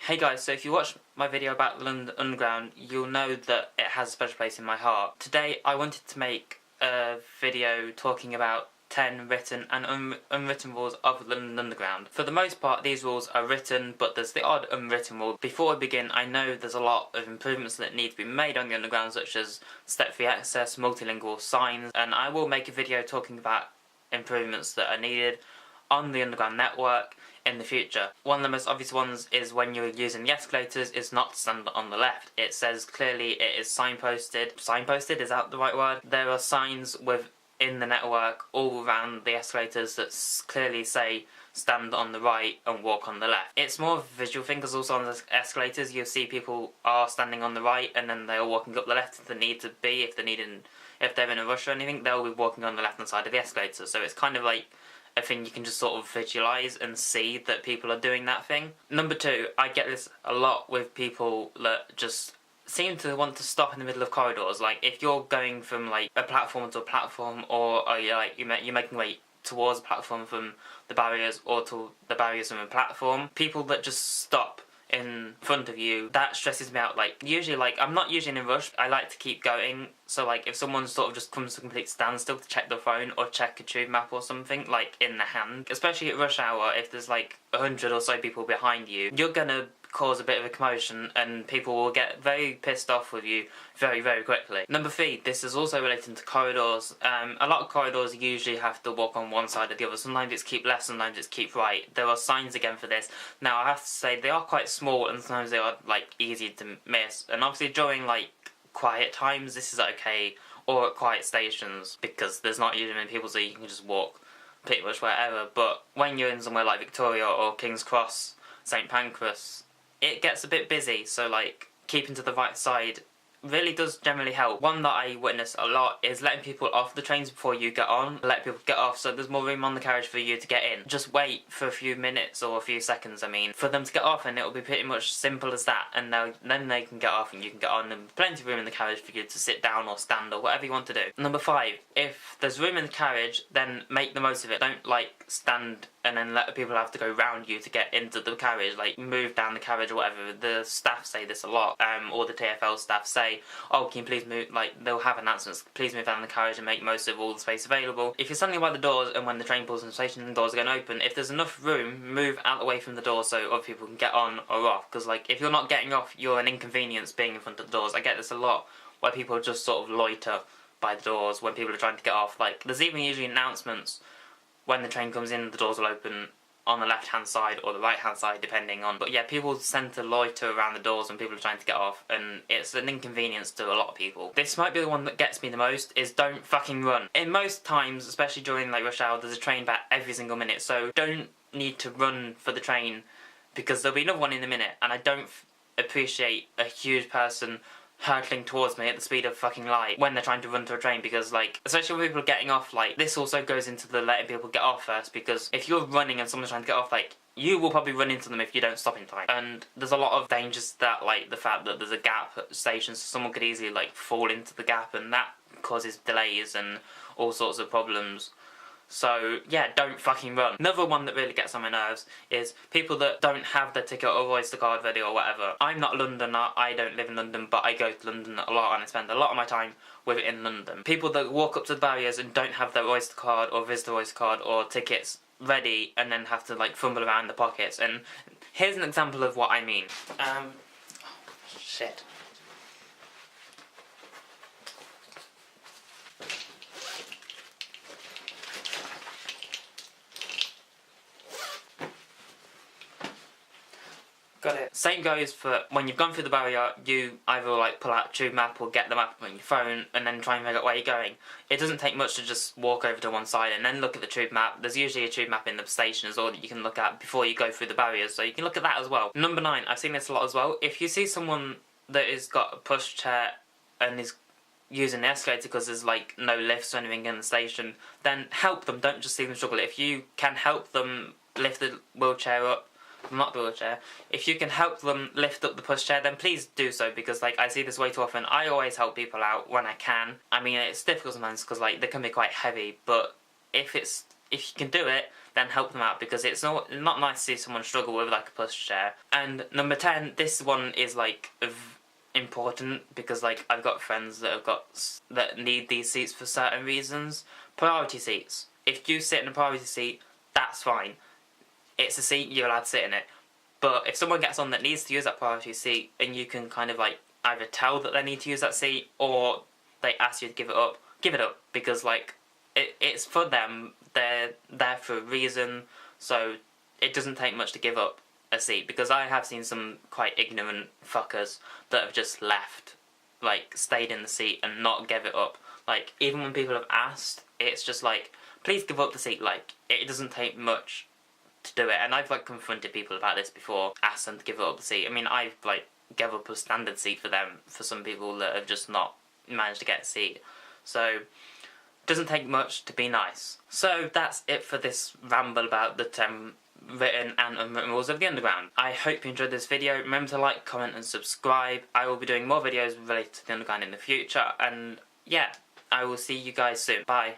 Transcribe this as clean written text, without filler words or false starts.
Hey guys, so if you watched my video about London Underground, you'll know that it has a special place in my heart. Today I wanted to make a video talking about 10 written and unwritten rules of London Underground. For the most part these rules are written, but there's the odd unwritten rule. Before I begin, I know there's a lot of improvements that need to be made on the Underground, such as step-free access, multilingual signs, and I will make a video talking about improvements that are needed on the Underground network in the future. One of the most obvious ones is when you're using the escalators is not to stand on the left. It says clearly it is signposted. Signposted, is that the right word? There are signs within the network all around the escalators that clearly say stand on the right and walk on the left. It's more of a visual thing, because also on the escalators you'll see people are standing on the right and then they're walking up the left if they need to be. If they're in a rush or anything, they'll be walking on the left hand side of the escalator. So it's kind of like a thing you can just sort of visualise and see that people are doing that thing. Number two, I get this a lot with people that just seem to want to stop in the middle of corridors. Like if you're going from like a platform to a platform, or you're making way towards a platform from the barriers or to the barriers from a platform, people that just stop in front of you, that stresses me out. Like usually, like I'm not usually in a rush, I like to keep going, so like if someone sort of just comes to a complete standstill to check their phone or check a tube map or something like in the hand, especially at rush hour, if there's like 100 or so people behind you, you're gonna cause a bit of a commotion and people will get very pissed off with you very, very quickly. Number three, this is also relating to corridors. A lot of corridors usually have to walk on one side or the other. Sometimes it's keep left, sometimes it's keep right. There are signs again for this. Now I have to say they are quite small and sometimes they are like easy to miss, and obviously during like quiet times this is okay, or at quiet stations, because there's not usually many people so you can just walk pretty much wherever. But when you're in somewhere like Victoria or King's Cross, St Pancras, it gets a bit busy, so like keeping to the right side really does generally help. One that I witness a lot is letting people off the trains before you get on. Let people get off so there's more room on the carriage for you to get in. Just wait for a few minutes or a few seconds, for them to get off, and it'll be pretty much simple as that, and then they can get off and you can get on, and plenty of room in the carriage for you to sit down or stand or whatever you want to do. Number five, if there's room in the carriage, then make the most of it. Don't like stand and then let people have to go round you to get into the carriage, like move down the carriage or whatever. The staff say this a lot, or the TfL staff say, oh, can you please move, like they'll have announcements, please move down the carriage and make most of all the space available. If you're standing by the doors and when the train pulls in the station and the doors are going to open, if there's enough room, move out the way from the door so other people can get on or off, because like if you're not getting off, you're an inconvenience being in front of the doors. I get this a lot where people just sort of loiter by the doors when people are trying to get off. Like there's even usually announcements when the train comes in, the doors will open on the left hand side or the right hand side depending on, but yeah, people tend to loiter around the doors when people are trying to get off, and it's an inconvenience to a lot of people. This might be the one that gets me the most, is don't fucking run. In most times, especially during like rush hour, there's a train back every single minute, so don't need to run for the train because there'll be another one in a minute, and I don't appreciate a huge person hurtling towards me at the speed of fucking light when they're trying to run to a train, because like, especially when people are getting off, like this also goes into the letting people get off first, because if you're running and someone's trying to get off, like you will probably run into them if you don't stop in time. And there's a lot of dangers to that, like the fact that there's a gap at stations, so someone could easily like fall into the gap, and that causes delays and all sorts of problems. So yeah, don't fucking run. Another one that really gets on my nerves is people that don't have their ticket or Oyster card ready or whatever. I'm not a Londoner, I don't live in London, but I go to London a lot and I spend a lot of my time with it in London. People that walk up to the barriers and don't have their Oyster card or visitor Oyster card or tickets ready and then have to like fumble around the pockets. And here's an example of what I mean. Shit. Got it. Same goes for when you've gone through the barrier, you either like pull out a tube map or get the map on your phone and then try and figure out where you're going. It doesn't take much to just walk over to one side and then look at the tube map. There's usually a tube map in the station as well that you can look at before you go through the barriers, so you can look at that as well. Number 9, I've seen this a lot as well. If you see someone that has got a push chair and is using the escalator because there's like no lifts or anything in the station, then help them, don't just see them struggle. If you can help them lift the wheelchair up, not the wheelchair, if you can help them lift up the pushchair, then please do so, because like I see this way too often. I always help people out when I can. I mean, it's difficult sometimes because like they can be quite heavy, but if you can do it, then help them out, because it's not nice to see someone struggle with like a pushchair. And number 10, this one is like important, because like I've got friends that need these seats for certain reasons. Priority seats. If you sit in a priority seat, that's fine. It's a seat, you're allowed to sit in it. But if someone gets on that needs to use that priority seat, and you can kind of like either tell that they need to use that seat, or they ask you to give it up, because like it's for them. They're there for a reason, so it doesn't take much to give up a seat, because I have seen some quite ignorant fuckers that have just left, like stayed in the seat and not give it up. Like, even when people have asked, it's just like, please give up the seat. Like, it doesn't take much to do it. And I've like confronted people about this before, asked them to give up the seat. I mean, I've like gave up a standard seat for them, for some people that have just not managed to get a seat. So it doesn't take much to be nice. So that's it for this ramble about the 10 written and unwritten rules of the Underground. I hope you enjoyed this video. Remember to like, comment and subscribe. I will be doing more videos related to the Underground in the future, and yeah, I will see you guys soon. Bye.